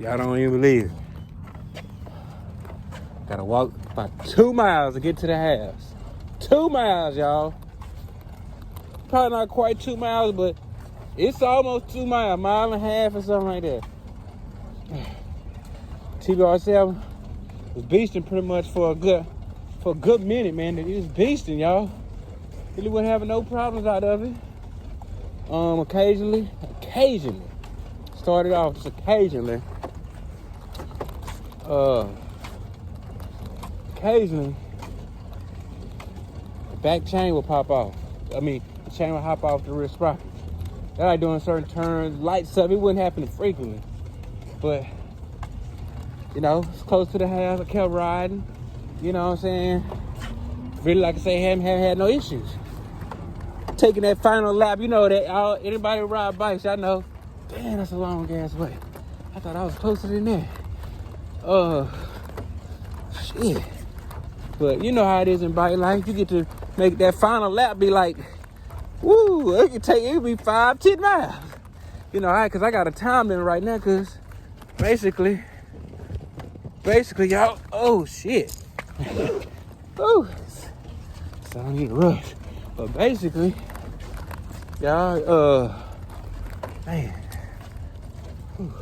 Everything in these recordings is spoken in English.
Y'all don't even believe it. Gotta walk about 2 miles to get to the house. 2 miles, y'all. Probably not quite 2 miles, but it's almost 2 miles, mile and a half or something like that. Tbr7 was beasting pretty much for a good minute, man. It was beasting, y'all. Really wasn't having no problems out of it. Occasionally, started off just occasionally. Occasionally, the back chain will pop off. I mean, the chain will hop off the rear sprocket. That like doing certain turns, lights up. It wouldn't happen frequently, but you know, it's close to the house. I kept riding. You know what I'm saying? Really, like I say, haven't had no issues. Taking that final lap, you know that anybody ride bikes, I know. Damn, that's a long ass way. I thought I was closer than that. Shit. But you know how it is in bike life. You get to make that final lap be like, woo, it could be 5-10 miles. You know, because I got a time limit right now, because basically, y'all, oh shit. Ooh, so I don't need to rush. But basically, y'all, man. Whew.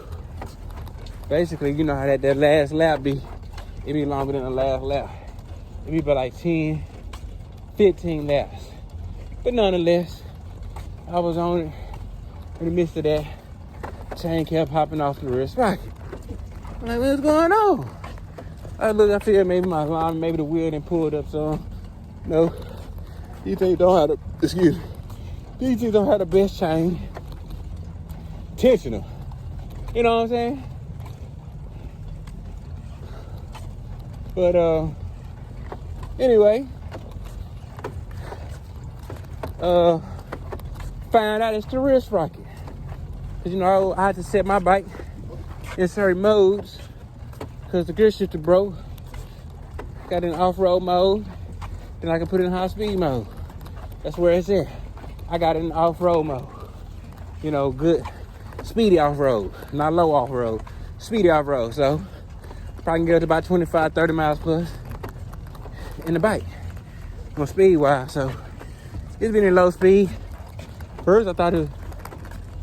Basically, you know how that last lap be. It be longer than the last lap. It be about like 10, 15 laps. But nonetheless, I was on it. In the midst of that, chain kept popping off the rear sprocket. I'm like, what's going on? I feel maybe maybe the wheel done pulled up some. No, these things don't have these things don't have the best chain. Tensional. You know what I'm saying? But anyway, found out it's the rear sprocket. Cause you know I had to set my bike in certain modes because the gear shifter broke. Got in off-road mode, then I can put it in high-speed mode. That's where it's at. I got it in off-road mode. You know, good, speedy off-road, not low off-road, speedy off-road. So probably can get up to about 25, 30 miles plus in the bike on speed-wise. So it's been in low speed. First I thought it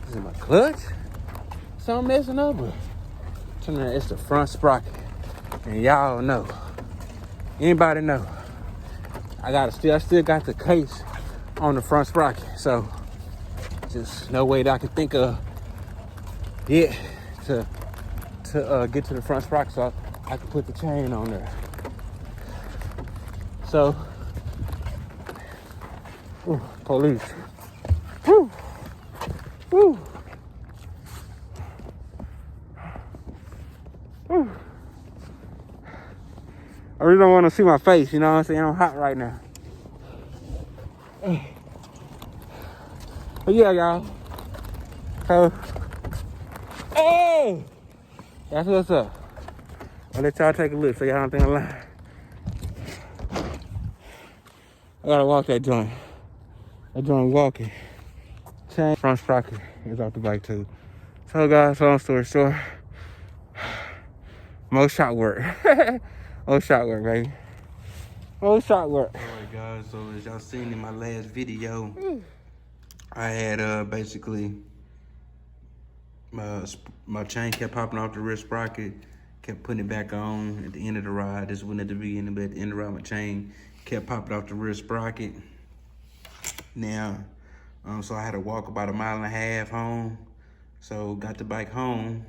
was my clutch. So I'm messing up, but turn around, it's the front sprocket. And y'all know, anybody know, I still got the case on the front sprocket. So just no way that I can think of yet to get to the front sprocket so I can put the chain on there. So, ooh, police. Woo, woo, woo. I really don't want to see my face, you know what I'm saying? I'm hot right now. But yeah, y'all. So, hey! That's what's up. I'll let y'all take a look so y'all don't think I'm lying. I gotta walk that joint. That joint walking. Chain front sprocket is off the bike too. So guys, long story short, more shot work. More shot work, baby. More shot work. Alright guys, so as y'all seen in my last video, I had basically my chain kept popping off the rear sprocket, kept putting it back on at the end of the ride. This wasn't at the beginning, but at the end of the ride, my chain kept popping off the rear sprocket. Now, so I had to walk about 1.5 miles home. So got the bike home.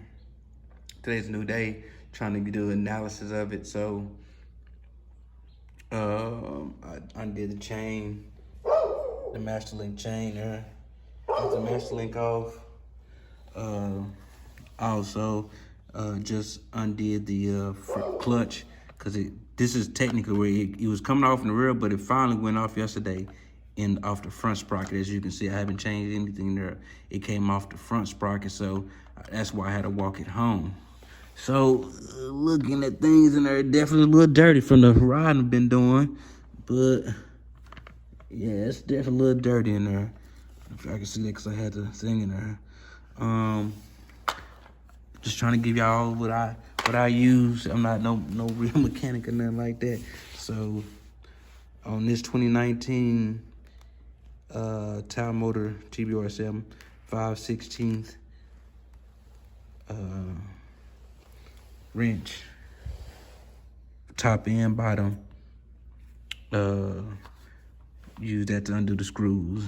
Today's a new day, trying to do analysis of it. So I undid the chain, the master link chain there. Got the master link off. Also, just undid the clutch, because this is technically where it was coming off in the rear, but it finally went off yesterday and off the front sprocket. As you can see, I haven't changed anything there. It came off the front sprocket, so that's why I had to walk it home. So looking at things in there, definitely a little dirty from the riding I've been doing, but yeah, it's definitely a little dirty in there. If I can see that, because I had the thing in there. Just trying to give y'all what I use. I'm not no real mechanic or nothing like that. So on this 2019 Tao Motor Tbr7 5/16 wrench, top and bottom, use that to undo the screws.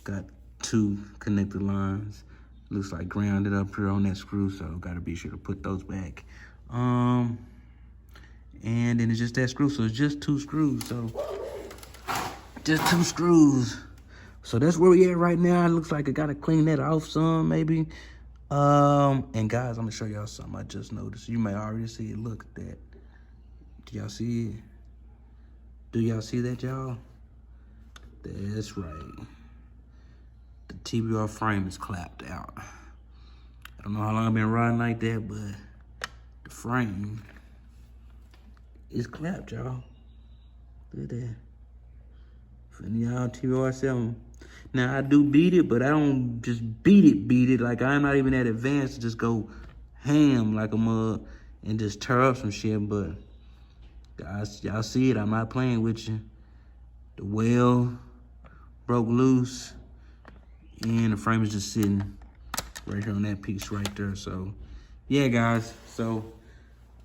Got 2 connected lines. Looks like grounded up here on that screw, so gotta be sure to put those back. And then it's just that screw, so it's just 2 screws. So just 2 screws. So that's where we at right now. It looks like I gotta clean that off some, maybe. And guys, I'm gonna show y'all something I just noticed. You may already see it. Look at that. Do y'all see it? Do y'all see that, y'all? That's right. The TBR frame is clapped out. I don't know how long I've been riding like that, but the frame is clapped, y'all. Look at that. For y'all TBR7. Now I do beat it, but I don't just beat it. Like I'm not even that advanced to just go ham like a mug and just tear up some shit. But guys, y'all see it, I'm not playing with you. The wheel broke loose and the frame is just sitting right here on that piece right there. So yeah, guys, so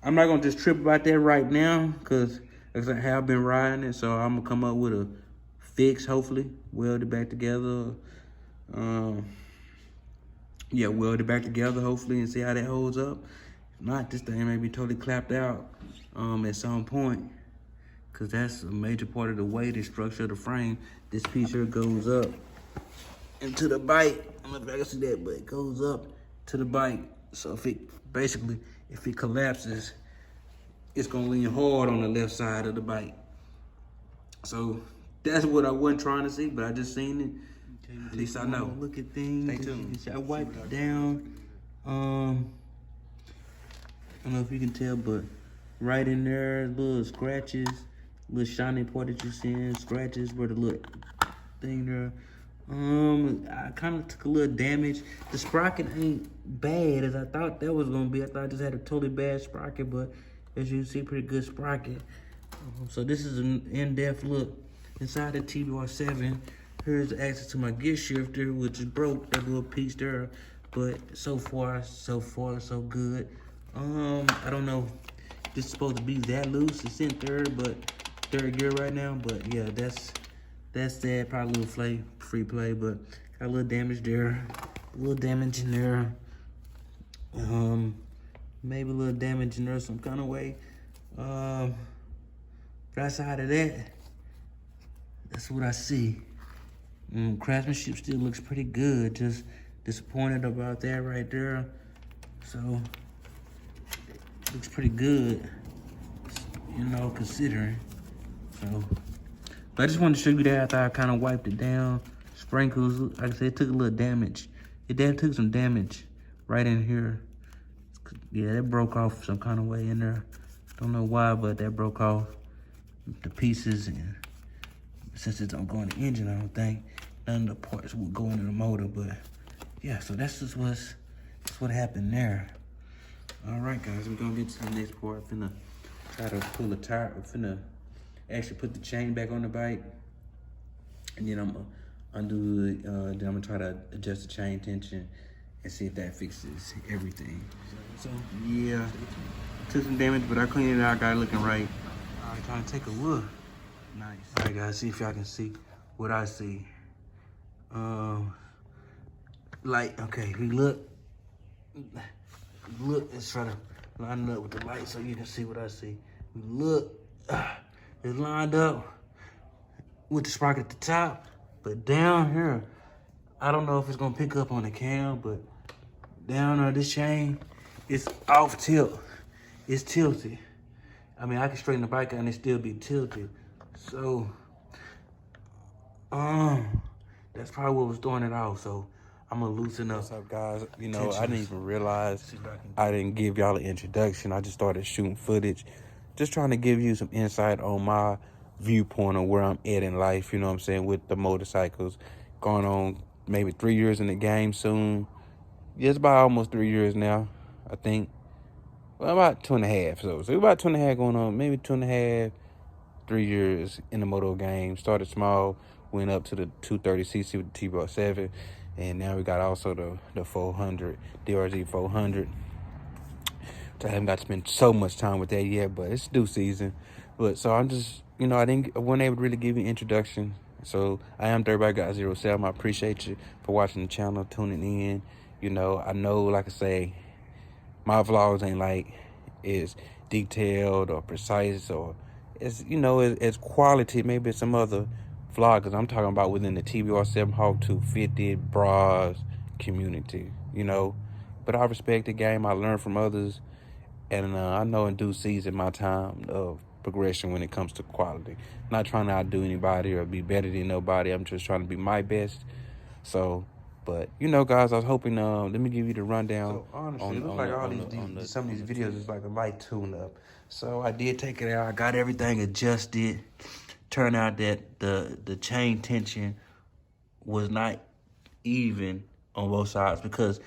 I'm not gonna just trip about that right now, because I have been riding it. So I'm gonna come up with a fix, hopefully weld it back together. Yeah, weld it back together hopefully and see how that holds up. If not, this thing may be totally clapped out at some point, because that's a major part of the weight and structure of the frame. This piece here goes up into the bike. I don't know if I can see that, but it goes up to the bike. So if it collapses, it's gonna lean hard on the left side of the bike. So that's what I wasn't trying to see, but I just seen it. At least I know. Look at things. Stay tuned. I wiped it down. I don't know if you can tell, but right in there, little scratches, little shiny part that you're seeing, scratches where the little thing there. I kind of took a little damage. The sprocket ain't bad as I thought that was gonna be. I thought I just had a totally bad sprocket, but as you can see, pretty good sprocket. So this is an in-depth look inside the TBR7. Here's access to my gear shifter, which is broke, that little piece there. But so far, so good. I don't know. This is supposed to be that loose. It's in third gear right now. But yeah, that's that. Probably a little free play, but got a little damage there. A little damage in there. Maybe a little damage in there some kind of way. But outside of that, that's what I see. Craftsmanship still looks pretty good. Just disappointed about that right there. So looks pretty good, you know, considering. So, but I just wanted to show you that after I kind of wiped it down. Sprinkles, like I said, it took a little damage. It took some damage right in here. Yeah, that broke off some kind of way in there. Don't know why, but that broke off the pieces. And since it don't go in the engine, I don't think none of the parts will go into the motor. But yeah, so that's what happened there. All right, guys, we're gonna get to the next part. I'm finna try to pull the tire. I'm finna actually put the chain back on the bike, and then I'm gonna undo the, then I'm gonna try to adjust the chain tension and see if that fixes everything. So yeah, took some damage, but I cleaned it out, got it looking right. All right, trying to take a look. Nice. All right, guys, see if y'all can see what I see. Light, okay, we look, let's try to line it up with the light so you can see what I see. We look, it's lined up with the sprocket at the top, but down here, I don't know if it's gonna pick up on the cam, but down on this chain, it's off tilt. It's tilted. I mean, I can straighten the bike out and it still be tilted. So, that's probably what was throwing it off. So I'm gonna loosen up. What's up, guys? You know, I didn't even realize I didn't give y'all an introduction. I just started shooting footage, just trying to give you some insight on my viewpoint on where I'm at in life. You know what I'm saying, with the motorcycles. Going on maybe 3 years in the game soon. Yeah, it's about almost 3 years now. I think. Well, about 2.5. So about 2.5 going on, maybe 2.5, 3 years in the Moto game. Started small, went up to the 230cc with the Tbr7, and now we got also the 400, DRZ 400. I haven't got to spend so much time with that yet, but it's due season. But so I'm just, I wasn't able to really give you an introduction. So I am Tbr7. I appreciate you for watching the channel, tuning in. I know, like I say, my vlogs ain't like as detailed or precise or as quality maybe as some other vloggers. I'm talking about within the Tbr7 Hawk 250 bras community, But I respect the game. I learn from others. And I know in due season, my time of progression when it comes to quality. Not trying to outdo anybody or be better than nobody. I'm just trying to be my best. So, but guys, I was hoping. Let me give you the rundown. So honestly, it looks like some of these videos is like a light tune-up. So I did take it out. I got everything adjusted. Turned out that the chain tension was not even on both sides because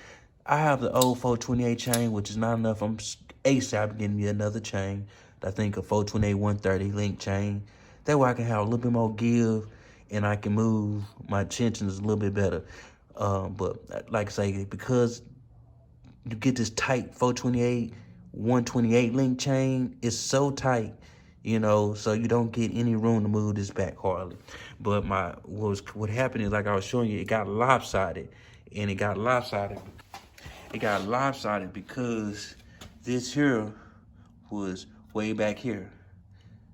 I have the old 428 chain, which is not enough. I'm ASAP getting me another chain. I think a 428 130 link chain. That way I can have a little bit more give and I can move my tensions a little bit better. But like I say, because you get this tight 428 128 link chain, it's so tight, so you don't get any room to move this back hardly. But what happened is, like I was showing you, it got lopsided, and it got lopsided because this here was way back here,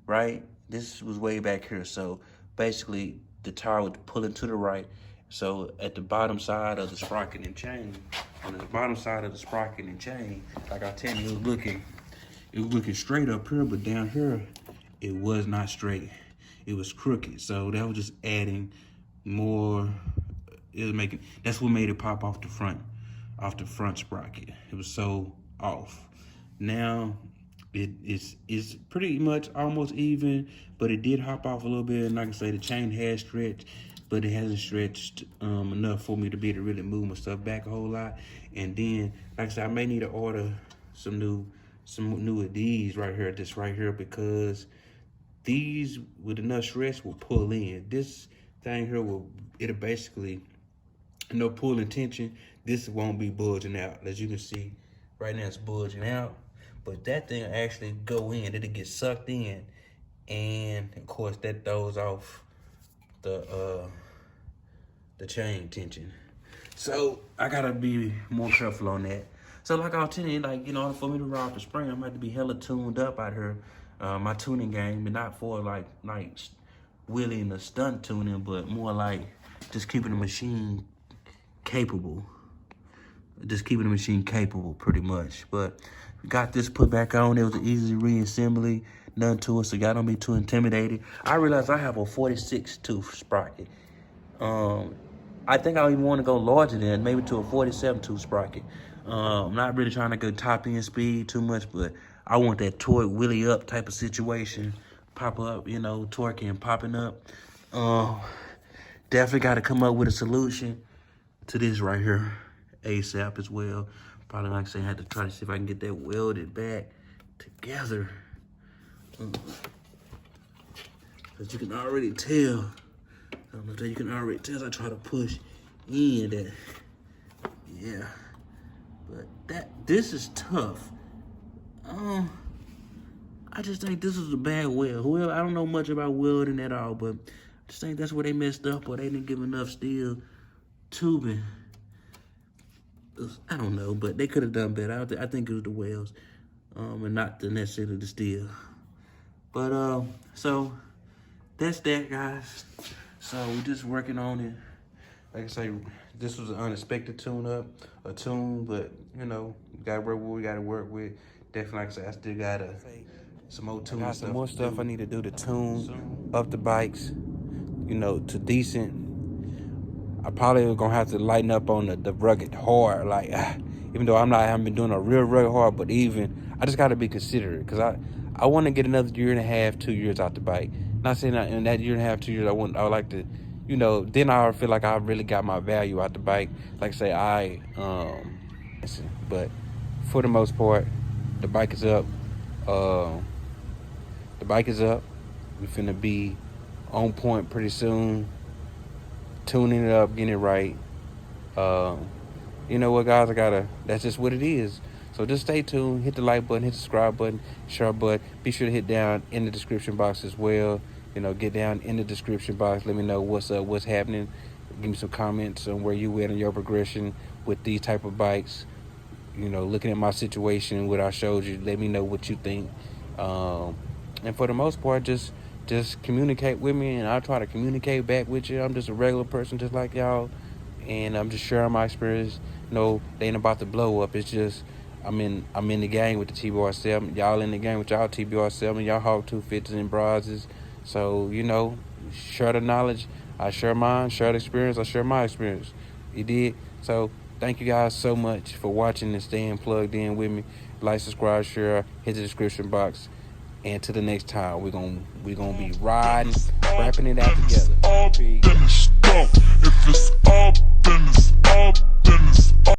right? This was way back here. So basically the tire was pulling to the right. So at the bottom side of the sprocket and chain, like I tell you, it was looking straight up here, but down here, it was not straight. It was crooked. So that was just adding more, that's what made it pop off the front sprocket. It was so off. Now it's pretty much almost even, but it did hop off a little bit. And like I say, the chain has stretched, but it hasn't stretched enough for me to be able to really move my stuff back a whole lot. And then, like I said, I may need to order some new of these right here, because these with enough stretch will pull in. This thing here it'll basically, no pulling tension. This won't be bulging out. As you can see, right now it's bulging out. But that thing actually go in, it'll get sucked in. And of course that throws off the chain tension. So I gotta be more careful on that. So like I was telling you, in order for me to ride the spring, I'm gonna have to be hella tuned up out here. My tuning game, but not for like wheeling the stunt tuning, but more like just keeping the machine capable. Pretty much. But got this put back on. It was an easy reassembly, none to it, so y'all don't be too intimidated. I realized I have a 46 tooth sprocket. I think I even want to go larger than, maybe to a 47 tooth sprocket. I'm not really trying to go top end speed too much, but I want that torque wheelie up type of situation. Pop up, torque and popping up. Definitely got to come up with a solution to this right here ASAP as well. Probably, like I say, I had to try to see if I can get that welded back together. Because you can already tell. I don't know if you can already tell as I try to push in that. Yeah. But this is tough. I just think this is a bad weld. I don't know much about welding at all, but I just think that's where they messed up, or they didn't give enough steel tubing. I don't know, but they could have done better. I think it was the welds, and not necessarily the steel. But so that's that, guys. So we're just working on it. Like I say, this was an unexpected tune-up, but gotta work with what we gotta work with. Definitely, like I said, I still got some more tuning stuff. Got some more stuff I need to do to tune up the bikes, to decent. I probably was gonna have to lighten up on the rugged hard, even though I haven't been doing a real rugged hard, but I just gotta be considerate, because I want to get another 1.5, 2 years out the bike. Not saying that in that 1.5, 2 years I would like to, then I feel like I really got my value out the bike. Like I say, but for the most part, the bike is up. The bike is up. We finna be on point pretty soon. Tuning it up, getting it right. You know what, guys? That's just what it is. So just stay tuned. Hit the like button, hit the subscribe button, share button. Be sure to hit down in the description box as well. You know, get down in the description box. Let me know what's up, what's happening. Give me some comments on where you at in your progression with these type of bikes. You know, looking at my situation, what I showed you, let me know what you think. And for the most part, just communicate with me, and I'll try to communicate back with you. I'm just a regular person just like y'all, and I'm just sharing my experience. No, they ain't about to blow up. It's just I'm in the game with the Tbr7. Y'all in the game with y'all Tbr7, y'all Hawk 250s and brazos. So, you know, share the knowledge. I share mine, share the experience. I share my experience. You did? So thank you guys so much for watching and staying plugged in with me. Like, subscribe, share, hit the description box. And till the next time, we're gonna be riding, rapping it out together. Peace. If it's up, then it's up.